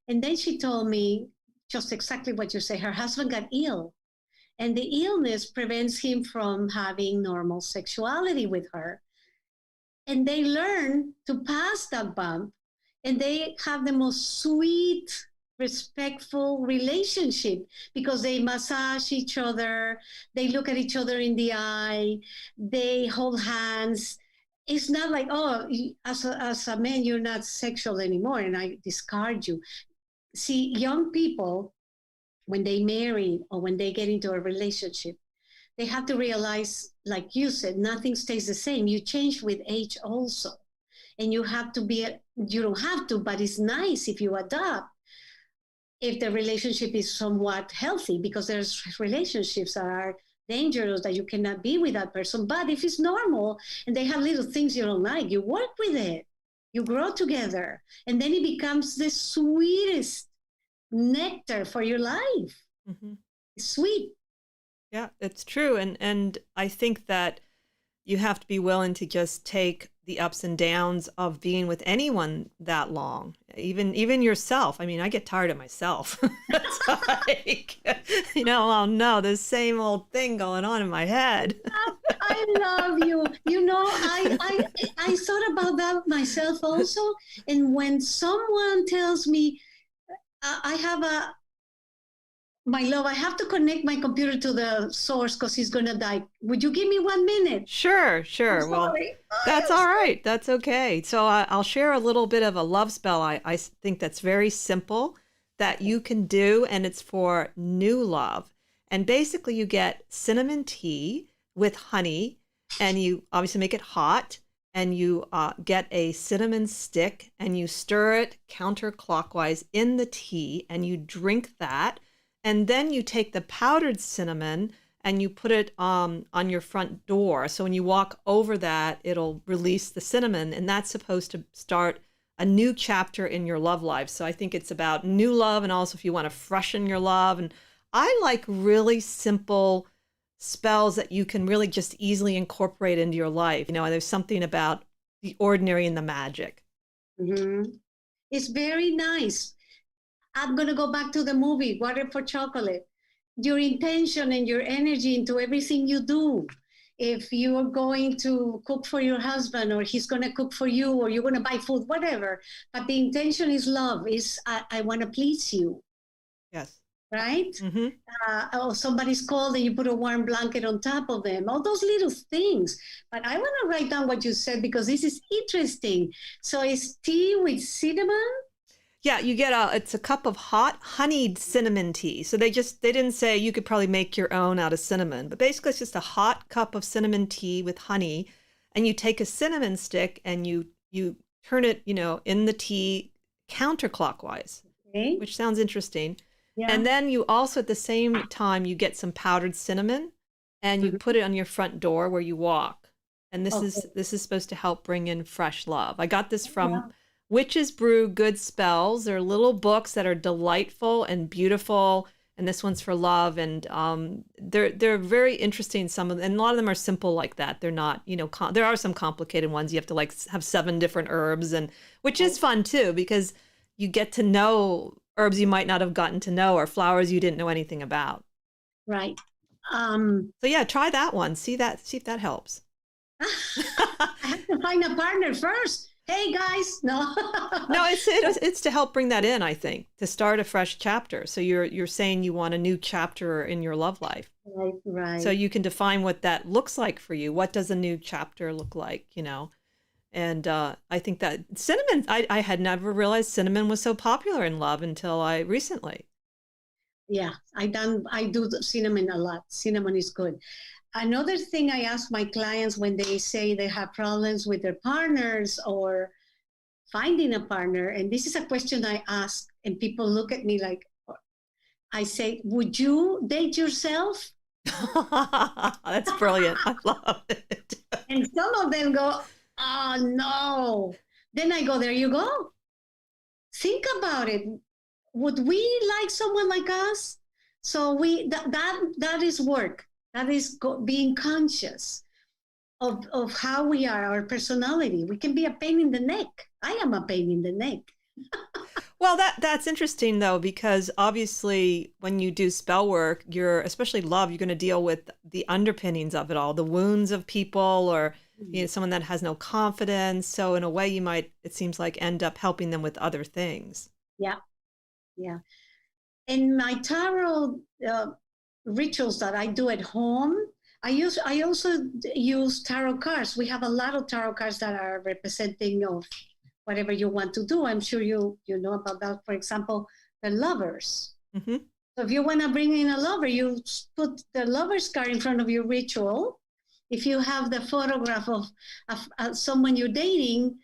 And then she told me just exactly what you say. Her husband got ill, and the illness prevents him from having normal sexuality with her. And they learn to pass that bump, and they have the most sweet, respectful relationship, because they massage each other, they look at each other in the eye, they hold hands. It's not like, oh, as a man, you're not sexual anymore and I discard you. See, young people, when they marry or when they get into a relationship, they have to realize, like you said, nothing stays the same. You change with age also. And you don't have to, but it's nice if you adapt, if the relationship is somewhat healthy, because there's relationships that are dangerous, that you cannot be with that person. But if it's normal and they have little things you don't like, you work with it, you grow together, and then it becomes the sweetest nectar for your life. Mm-hmm. It's sweet. Yeah, it's true. And I think that you have to be willing to just take the ups and downs of being with anyone that long, even yourself. I mean, I get tired of myself. It's like, oh no, the same old thing going on in my head. I love you. I thought about that myself also. And when someone tells me, I have my love, I have to connect my computer to the source because he's going to die. Would you give me 1 minute? Sure. Well, that's all right. That's okay. So I'll share a little bit of a love spell. I think that's very simple that you can do, and it's for new love. And basically you get cinnamon tea with honey, and you obviously make it hot, and you get a cinnamon stick, and you stir it counterclockwise in the tea, and you drink that. And then you take the powdered cinnamon and you put it on your front door. So when you walk over that, it'll release the cinnamon, and that's supposed to start a new chapter in your love life. So I think it's about new love, and also if you want to freshen your love. And I like really simple spells that you can really just easily incorporate into your life. There's something about the ordinary and the magic. Mm-hmm. It's very nice. I'm going to go back to the movie, Water for Chocolate. Your intention and your energy into everything you do. If you're going to cook for your husband, or he's going to cook for you, or you're going to buy food, whatever. But the intention is love, is I want to please you. Yes. Right? Mm-hmm. Or somebody's cold and you put a warm blanket on top of them. All those little things. But I want to write down what you said because this is interesting. So it's tea with cinnamon? Yeah, you get it's a cup of hot honeyed cinnamon tea. So they didn't say you could probably make your own out of cinnamon, but basically it's just a hot cup of cinnamon tea with honey, and you take a cinnamon stick and you turn it, in the tea counterclockwise, Okay. which sounds interesting. Yeah. And then you also at the same time you get some powdered cinnamon and you put it on your front door where you walk. And this is supposed to help bring in fresh love. I got this from Witches Brew Good Spells. They're little books that are delightful and beautiful, and this one's for love. And they're very interesting. Some of them, and a lot of them are simple like that. They're not, there are some complicated ones. You have to have 7 different herbs, and which is fun too because you get to know herbs you might not have gotten to know, or flowers you didn't know anything about. Right. So yeah, try that one. See if that helps. I have to find a partner first. Hey guys, no. No, it's to help bring that in, I think, to start a fresh chapter. So you're saying you want a new chapter in your love life. Right. So you can define what that looks like for you. What does a new chapter look like, And I think that cinnamon, I had never realized cinnamon was so popular in love until recently. Yeah, I do the cinnamon a lot. Cinnamon is good. Another thing I ask my clients when they say they have problems with their partners or finding a partner, and this is a question I ask, and people look at me like, I say, would you date yourself? That's brilliant. I love it. And some of them go, oh no. Then I go, there you go. Think about it. Would we like someone like us? So that is work. That is being conscious of how we are, our personality. We can be a pain in the neck. I am a pain in the neck. Well, that's interesting though, because obviously when you do spell work, especially love, you're going to deal with the underpinnings of it all, the wounds of people, or someone that has no confidence. So in a way, you might, it seems like, end up helping them with other things. Yeah. In my tarot rituals that I do at home, I also use tarot cards. We have a lot of tarot cards that are representing of whatever you want to do. I'm sure you know about that. For example, the lovers. Mm-hmm. So if you want to bring in a lover, you put the lover's card in front of your ritual. If you have the photograph of someone you're dating,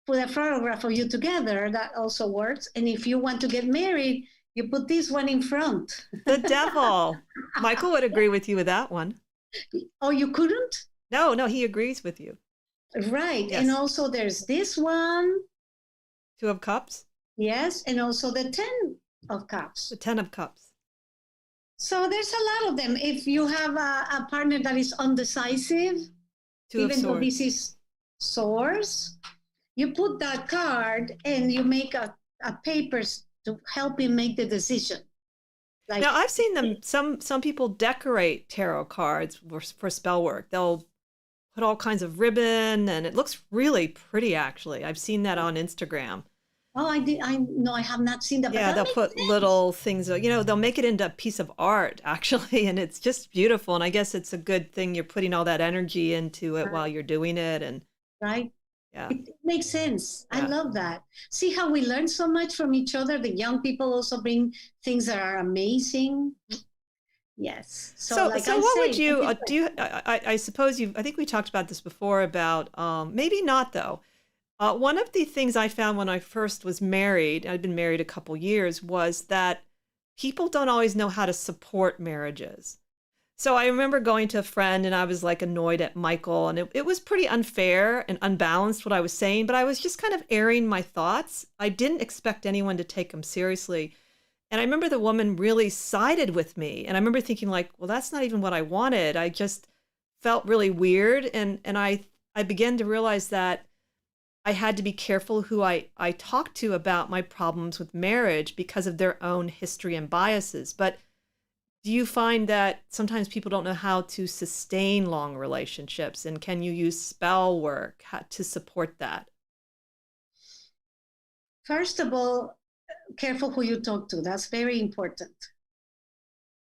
put a photograph of you together. That also works. And if you want to get married, You put this one in front. The devil. Michael would agree with you with that one. Oh, you couldn't? No, he agrees with you. Right. Yes. And also there's this one. 2 of Cups? Yes. And also the 10 of Cups. The 10 of Cups. So there's a lot of them. If you have a partner that is undecisive, 2 of even though Swords. this is swords, you put that card and you make a papers to help him make the decision. Like, Now, I've seen them, some people decorate tarot cards for spell work. They'll put all kinds of ribbon, and it looks really pretty, actually. I've seen that on Instagram. oh, I have not seen that. But Yeah, that they'll makes put sense. little things, they'll make it into a piece of art, actually, and it's just beautiful. And I guess it's a good thing you're putting all that energy into it while you're doing it. And Right? yeah, It makes sense. I Yeah. love that. See how we learn so much from each other. The young people also bring things that are amazing. Yes. So, like so I what say, would you everybody- do? I suppose I think we talked about this before about maybe not though. One of the things I found when I first was married, I'd been married a couple years, was that people don't always know how to support marriages. So I remember going to a friend and I was like annoyed at Michael, and it was pretty unfair and unbalanced what I was saying, but I was just kind of airing my thoughts. I didn't expect anyone to take them seriously. And I remember the woman really sided with me. And I remember thinking like, well, that's not even what I wanted. I just felt really weird. And I began to realize that I had to be careful who I talked to about my problems with marriage because of their own history and biases. But do you find that sometimes people don't know how to sustain long relationships? And can you use spell work to support that? First of all, careful who you talk to. That's very important.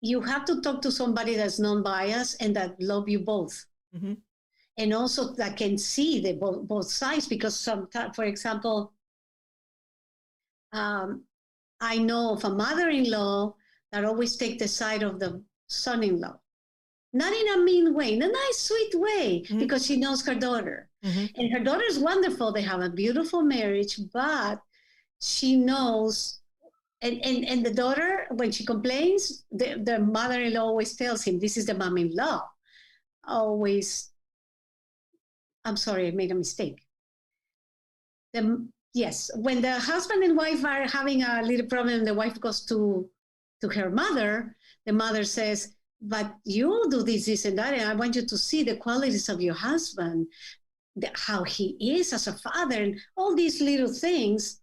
You have to talk to somebody that's non-biased and that love you both. Mm-hmm. And also that can see the both sides, because sometimes, for example, I know of a mother-in-law that always take the side of the son-in-law. Not in a mean way, in a nice, sweet way, Mhm. because she knows her daughter. Mm-hmm. And her daughter is wonderful. They have a beautiful marriage, but she knows, and the daughter, when she complains, the mother-in-law always tells him, this is the mom-in-law. Always, I'm sorry, I made a mistake. Yes, when the husband and wife are having a little problem, the wife goes to her mother, the mother says, but you do this, and that, and I want you to see the qualities of your husband, how he is as a father, and all these little things,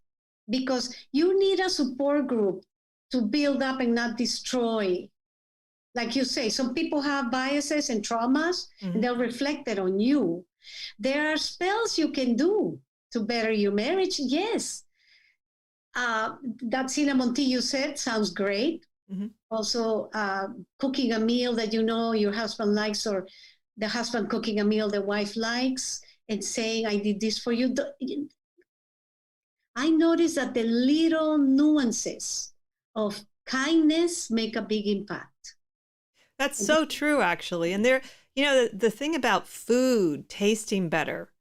because you need a support group to build up and not destroy. Like you say, some people have biases and traumas, Mm-hmm. and they'll reflect it on you. There are spells you can do to better your marriage, yes. That cinnamon tea you said sounds great. Mm-hmm. Also, cooking a meal that you know your husband likes, or the husband cooking a meal the wife likes, and saying, I did this for you. I noticed that the little nuances of kindness make a big impact. That's so true, actually. And there, the thing about food tasting better.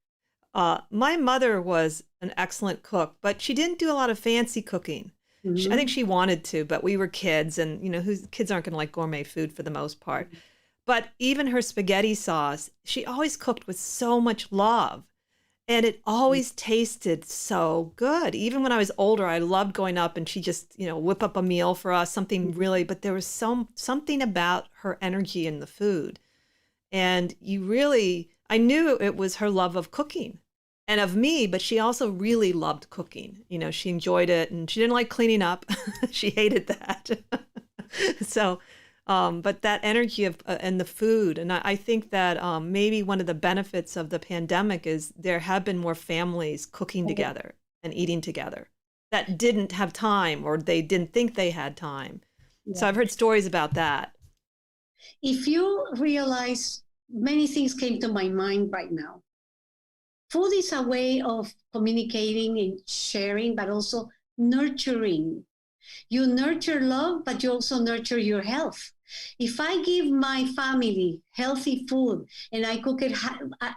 My mother was an excellent cook, but she didn't do a lot of fancy cooking. Mhm. I think she wanted to, but we were kids, and kids aren't going to like gourmet food for the most part. But even her spaghetti sauce, she always cooked with so much love, and it always tasted so good. Even when I was older, I loved going up and she just, whip up a meal for us, something really. But there was something about her energy in the food, and I knew it was her love of cooking. And of me, but she also really loved cooking. She enjoyed it, and she didn't like cleaning up. She hated that. So, but that energy and the food, and I think that maybe one of the benefits of the pandemic is there have been more families cooking together and eating together that didn't have time, or they didn't think they had time. So I've heard stories about that. If you realize, many things came to my mind right now. Food is a way of communicating and sharing, but also nurturing. You nurture love, but you also nurture your health. If I give my family healthy food and I cook it,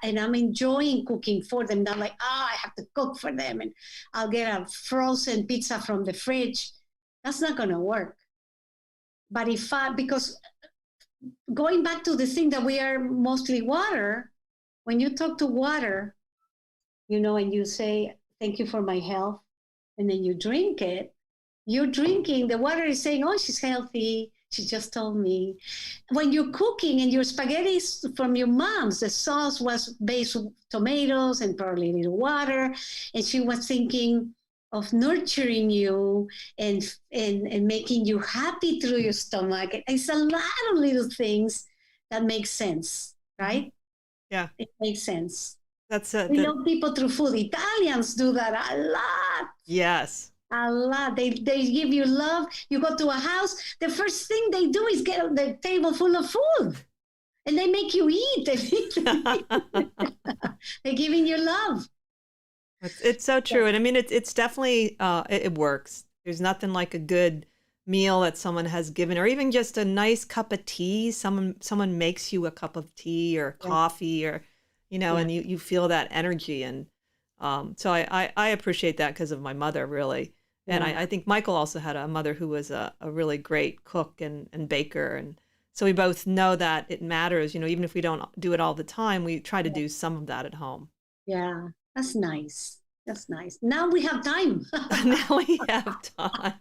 and I'm enjoying cooking for them, not like, I have to cook for them, and I'll get a frozen pizza from the fridge. That's not going to work. But because going back to the thing that we are mostly water, when you talk to water, and you say, thank you for my health, and then you drink it, you're drinking, the water is saying, oh, she's healthy. She just told me. When you're cooking and your spaghetti is from your mom's, the sauce was based on tomatoes and probably a little water. And she was thinking of nurturing you and making you happy through your stomach. It's a lot of little things that make sense, right? Yeah. It makes sense. We know people through food. Italians do that a lot. Yes. A lot. They give you love. You go to a house, the first thing they do is get the table full of food. And they make you eat. They're giving you love. It's so true. And I mean, it's definitely, it works. There's nothing like a good meal that someone has given, or even just a nice cup of tea. Someone makes you a cup of tea or coffee, or, and you feel that energy. And so I appreciate that because of my mother, really. And I think Michael also had a mother who was a really great cook and baker. And so we both know that it matters, even if we don't do it all the time, we try to do some of that at home. Yeah, that's nice. That's nice. Now we have time. Now we have time.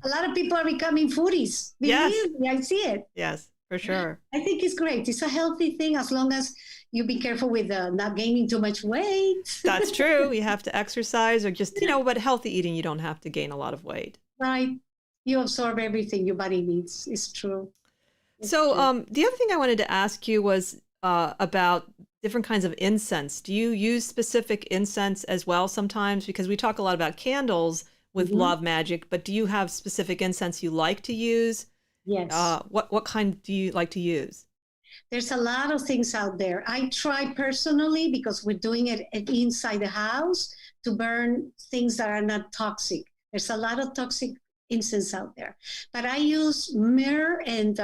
A lot of people are becoming foodies. Believe me, I see it. Yes, for sure. I think it's great. It's a healthy thing as long as you be careful with not gaining too much weight. That's true. You have to exercise or just, but healthy eating, you don't have to gain a lot of weight. Right. You absorb everything your body needs. It's true. The other thing I wanted to ask you was about different kinds of incense. Do you use specific incense as well sometimes? Because we talk a lot about candles with Love Magic, but do you have specific incense you like to use? Yes. What kind do you like to use? There's a lot of things out there. I try personally, because we're doing it inside the house, to burn things that are not toxic. There's a lot of toxic incense out there. But I use myrrh and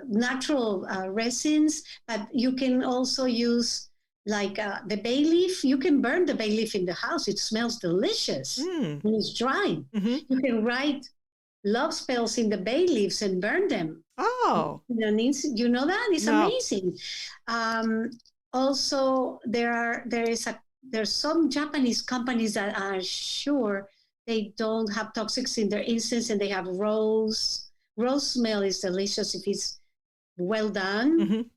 natural resins, but you can also use like the bay leaf. You can burn the bay leaf in the house. It smells delicious when it's dry. You can write love spells in the bay leaves and burn them. Oh. You know that? It's amazing. Also, there's some Japanese companies that are sure they don't have toxics in their incense, and they have rose. Rose smell is delicious if it's well done.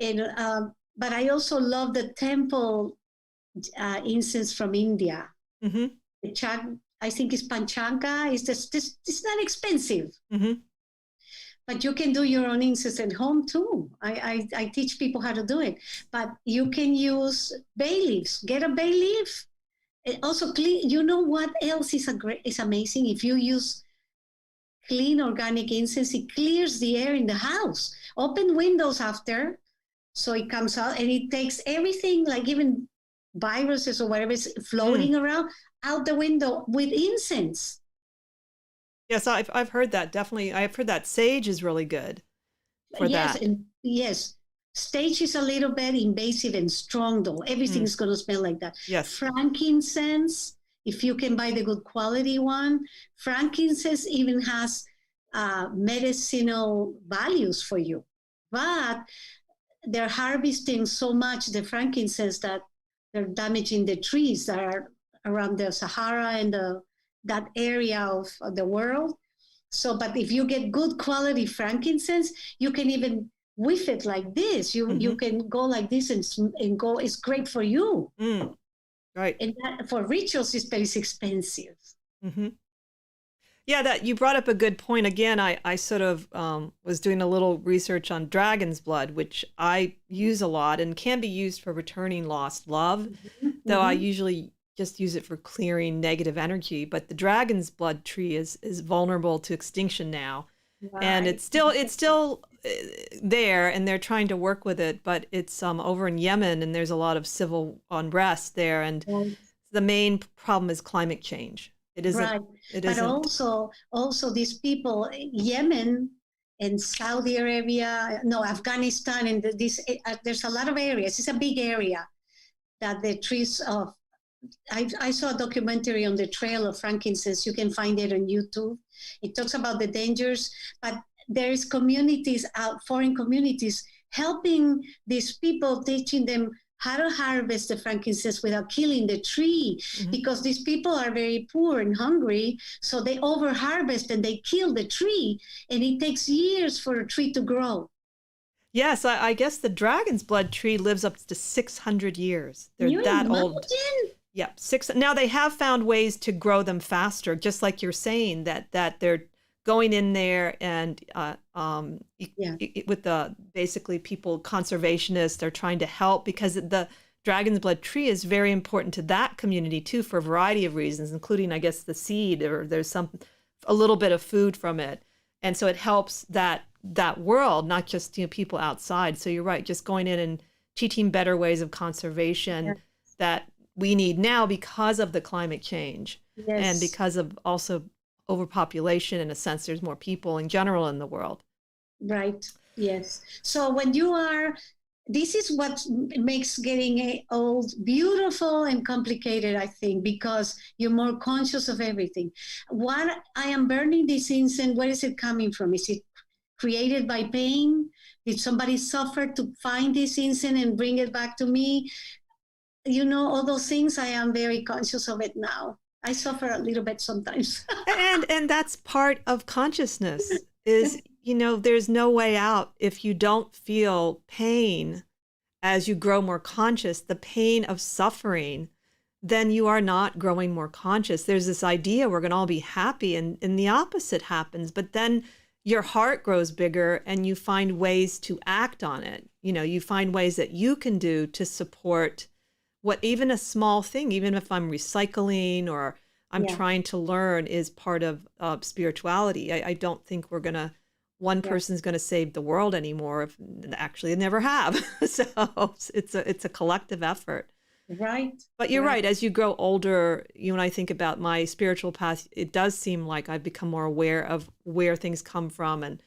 And but I also love the temple incense from India. I think it's Panchanka. It's not expensive. But you can do your own incense at home too. I teach people how to do it. But you can use bay leaves. Get a bay leaf. And also clean. You know what else is amazing? If you use clean organic incense, it clears the air in the house. Open windows after, so it comes out, and it takes everything, like even viruses or whatever is floating around, out the window with incense. Yes, I've heard that. Definitely, I've heard that sage is really good for that. Yes. Sage is a little bit invasive and strong, though. Everything's going to smell like that. Yes. Frankincense, if you can buy the good quality one. Frankincense even has medicinal values for you. But they're harvesting so much the frankincense that they're damaging the trees that are around the Sahara and that area of the world. So, but if you get good quality frankincense, you can even whiff it like this. You can go like this and go. It's great for you. Right. And that, for rituals, it's very expensive. Yeah, that you brought up a good point. Again, I sort of was doing a little research on dragon's blood, which I use a lot and can be used for returning lost love, though I usually just use it for clearing negative energy. But the dragon's blood tree is vulnerable to extinction now. Right. And it's still there, and they're trying to work with it, but it's over in Yemen, and there's a lot of civil unrest there, and the main problem is climate change. It isn't. Right. But also these people, Yemen and Saudi Arabia, Afghanistan, and there's a lot of areas. It's a big area that the trees of I saw a documentary on the trail of frankincense. You can find it on YouTube. It talks about the dangers, but there is communities out, foreign communities, helping these people, teaching them how to harvest the frankincense without killing the tree, because these people are very poor and hungry, so they over harvest and they kill the tree, and it takes years for a tree to grow. Yes, I guess the dragon's blood tree lives up to 600 years. They're that old. Yeah, now they have found ways to grow them faster, just like you're saying, that they're going in there and with the basically people, conservationists, they're trying to help, because the dragon's blood tree is very important to that community too, for a variety of reasons, including, I guess, the seed, or there's a little bit of food from it. And so it helps that world, not just, people outside. So you're right, just going in and teaching better ways of conservation that we need now because of the climate change, and because of also overpopulation. In a sense, there's more people in general in the world. Right. Yes. So when this is what makes getting old beautiful and complicated, I think, because you're more conscious of everything. What I am burning this incense, where is it coming from? Is it created by pain? Did somebody suffer to find this incense and bring it back to me? All those things, I am very conscious of it now. I suffer a little bit sometimes. and that's part of consciousness is, there's no way out if you don't feel pain as you grow more conscious, the pain of suffering, then you are not growing more conscious. There's this idea we're going to all be happy, and the opposite happens. But then your heart grows bigger and you find ways to act on it. You find ways that you can do to support even a small thing, even if I'm recycling or I'm trying to learn, is part of spirituality. I don't think one person's going to save the world anymore. If actually they never have. So it's a collective effort. Right. But you're right. As you grow older, when I think about my spiritual path, it does seem like I've become more aware of where things come from, and,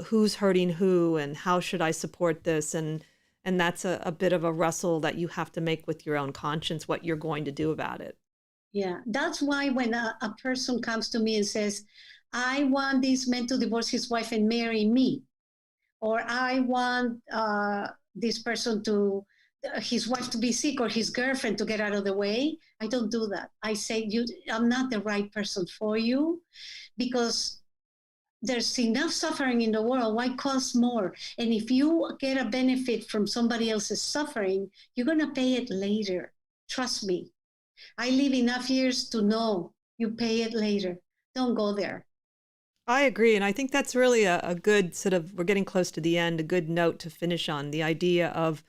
who's hurting who, and how should I support this, and that's a bit of a wrestle that you have to make with your own conscience, what you're going to do about it. Yeah, that's why when a person comes to me and says, I want this man to divorce his wife and marry me, or I want this person his wife to be sick, or his girlfriend to get out of the way, I don't do that. I say, I'm not the right person for you, because there's enough suffering in the world. Why cause more? And if you get a benefit from somebody else's suffering, you're going to pay it later. Trust me. I live enough years to know you pay it later. Don't go there. I agree. And I think that's really a good we're getting close to the end, a good note to finish on, the idea of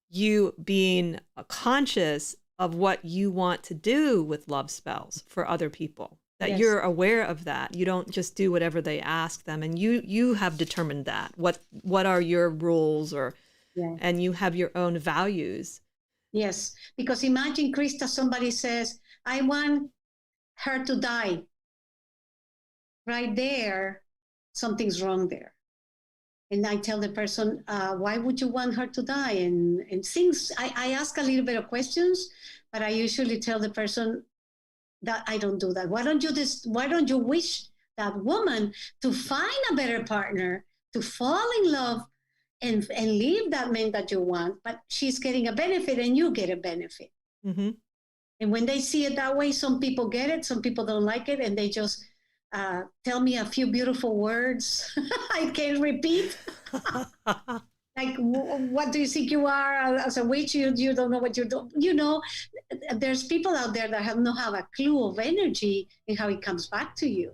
you being conscious of what you want to do with love spells for other people. That you're aware of that. You don't just do whatever they ask them, and you have determined that. What are your rules, and you have your own values. Yes, because imagine, Krista, somebody says, I want her to die. Right there, something's wrong there. And I tell the person, why would you want her to die? And things, I ask a little bit of questions, but I usually tell the person, that I don't do that. Why don't you wish that woman to find a better partner, to fall in love and leave that man that you want, but she's getting a benefit and you get a benefit. Mm-hmm. And when they see it that way, some people get it, some people don't like it, and they just tell me a few beautiful words I can't repeat. Like, what do you think you are as a witch? You don't know what you're doing. There's people out there that don't have a clue of energy and how it comes back to you.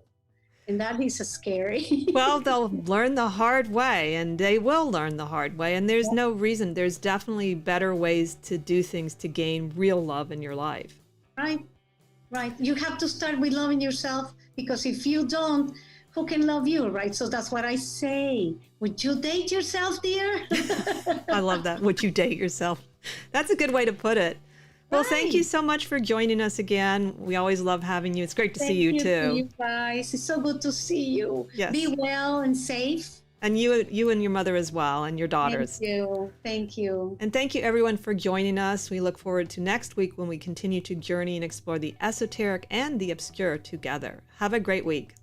And that is scary. Well, they'll learn the hard way, and they will learn the hard way. And there's no reason. There's definitely better ways to do things to gain real love in your life. Right. You have to start with loving yourself, because if you don't, who can love you, right? So that's what I say. Would you date yourself, dear? I love that. Would you date yourself? That's a good way to put it. Well, Thank you so much for joining us again. We always love having you. It's great to see you too. Thank you guys. It's so good to see you. Yes. Be well and safe. And you and your mother as well, and your daughters. Thank you. Thank you. And thank you everyone for joining us. We look forward to next week when we continue to journey and explore the esoteric and the obscure together. Have a great week.